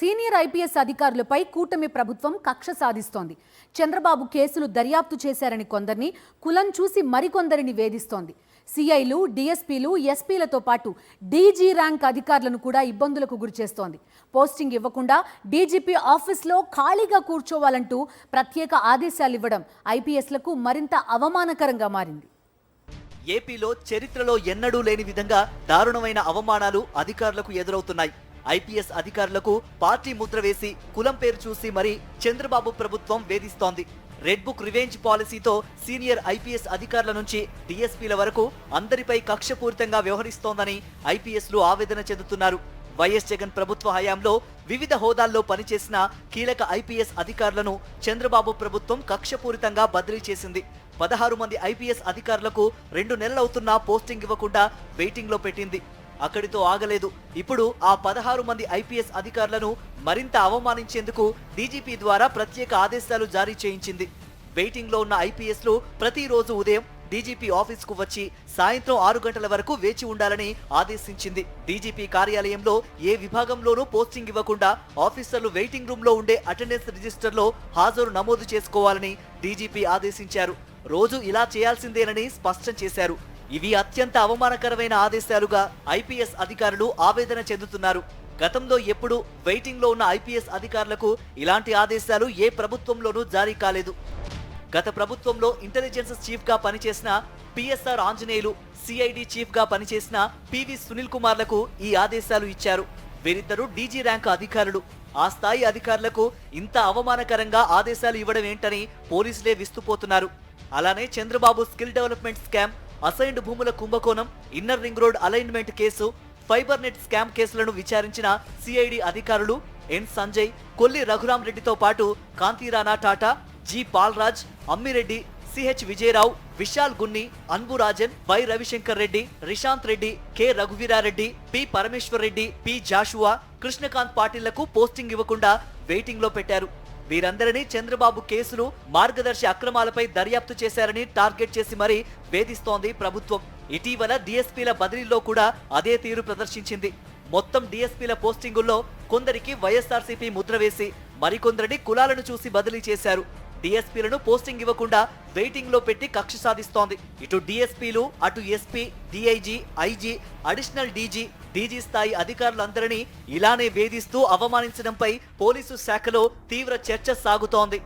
Senior IPS అధికారులపై కూటమి ప్రభుత్వం కక్ష సాధిస్తోంది. చంద్రబాబు కేసులు దర్యాప్తు చేశారని కొందరిని, కులం చూసి మరికొందరిని వేధిస్తోంది. సీఐలు, డీఎస్పీలు, ఎస్పీలతో పాటు డీజీ ర్యాంక్ అధికారులను కూడా ఇబ్బందులకు గురిచేస్తోంది. పోస్టింగ్ ఇవ్వకుండా డీజీపీ ఆఫీస్లో ఖాళీగా కూర్చోవాలంటూ ప్రత్యేక ఆదేశాలు ఇవ్వడం ఐపీఎస్లకు మరింత అవమానకరంగా మారింది. ఏపీలో చరిత్రలో ఎన్నడూ లేని విధంగా దారుణమైన అవమానాలు అధికారులకు ఎదురవుతున్నాయి. ఐపీఎస్ అధికారులకు పార్టీ ముద్ర వేసి కులం పేరు చూసి మరీ చంద్రబాబు ప్రభుత్వం వేధిస్తోంది. రెడ్ బుక్ రివెంజ్ పాలసీతో సీనియర్ ఐపీఎస్ అధికారుల నుంచి డీఎస్పీల వరకు అందరిపై కక్షపూరితంగా వ్యవహరిస్తోందని ఐపీఎస్లు ఆవేదన చెందుతున్నారు. వైఎస్ జగన్ ప్రభుత్వ హయాంలో వివిధ హోదాల్లో పనిచేసిన కీలక ఐపీఎస్ అధికారులను చంద్రబాబు ప్రభుత్వం కక్షపూరితంగా బదిలీ చేసింది. 16 మంది ఐపీఎస్ అధికారులకు 2 నెలలవుతున్నా పోస్టింగ్ ఇవ్వకుండా వెయిటింగ్ లో పెట్టింది. అక్కడితో ఆగలేదు. ఇప్పుడు ఆ 16 మంది ఐపీఎస్ అధికారులను మరింత అవమానించేందుకు డీజీపీ ద్వారా ప్రత్యేక ఆదేశాలు జారీ చేయించింది. వెయిటింగ్ లో ఉన్న ఐపీఎస్లు ప్రతిరోజు ఉదయం డీజీపీ ఆఫీస్ కు వచ్చి సాయంత్రం 6 గంటల వరకు వేచి ఉండాలని ఆదేశించింది. డీజీపీ కార్యాలయంలో ఏ విభాగంలోనూ పోస్టింగ్ ఇవ్వకుండా ఆఫీసర్లు వెయిటింగ్ రూమ్ లో ఉండే అటెండెన్స్ రిజిస్టర్ లో హాజరు నమోదు చేసుకోవాలని డీజీపీ ఆదేశించారు. రోజు ఇలా చేయాల్సిందేనని స్పష్టం చేశారు. ఇవి అత్యంత అవమానకరమైన ఆదేశాలుగా ఐపీఎస్ అధికారులు ఆవేదన చెందుతున్నారు. గతంలో ఎప్పుడు వెయిటింగ్ లో ఉన్న ఐపీఎస్ అధికారులకు ఇలాంటి ఆదేశాలు ఏ ప్రభుత్వంలోనూ జారీ కాలేదు. గత ప్రభుత్వంలో ఇంటెలిజెన్స్ చీఫ్ గా పనిచేసిన పిఎస్ఆర్ ఆంజనేయులు, సిఐడి చీఫ్ గా పనిచేసిన పివి సునీల్ కుమార్లకు ఈ ఆదేశాలు ఇచ్చారు. వీరిద్దరూ డీజీ ర్యాంక్ అధికారులు. ఆ స్థాయి అధికారులకు ఇంత అవమానకరంగా ఆదేశాలు ఇవ్వడం ఏంటని పోలీసులే విస్తుపోతున్నారు. అలానే Chandrababu skill development scam, assigned భూముల కుంభకోణం, inner ring road alignment case, fibre net scam కేసులను విచారించిన సిఐడి అధికారులు ఎన్ సంజయ్, కొల్లి రఘురాం రెడ్డితో పాటు Kanthirana Tata, G Palraj, Ammireddy, CH Vijayarao, Vishal Gunni, Anburajan, Y Ravishankar Reddy, Rishanth Reddy, K Raghuveerareddy, P Parameshwar Reddy, P Joshua, Krishnakanth పాటిళ్లకు పోస్టింగ్ ఇవ్వకుండా వెయిటింగ్ లో పెట్టారు. వీరందరినీ చంద్రబాబు కేసులు, మార్గదర్శి అక్రమాలపై దర్యాప్తు చేశారని టార్గెట్ చేసి మరీ వేధిస్తోంది ప్రభుత్వం. ఇటీవల డీఎస్పీల బదిలీలో కూడా అదే తీరు ప్రదర్శించింది. మొత్తం డీఎస్పీల పోస్టింగుల్లో కొందరికి వైఎస్ఆర్సీపీ ముద్ర వేసి మరికొందరిని కులాలను చూసి బదిలీ చేశారు. డీఎస్పీలను పోస్టింగ్ ఇవ్వకుండా వెయిటింగ్ లో పెట్టి కక్ష సాధిస్తోంది. ఇటు డీఎస్పీలు, అటు SP, DIG, IG, additional DG స్థాయి అధికారులందరినీ ఇలానే వేధిస్తూ అవమానించడంపై పోలీసు శాఖలో తీవ్ర చర్చ సాగుతోంది.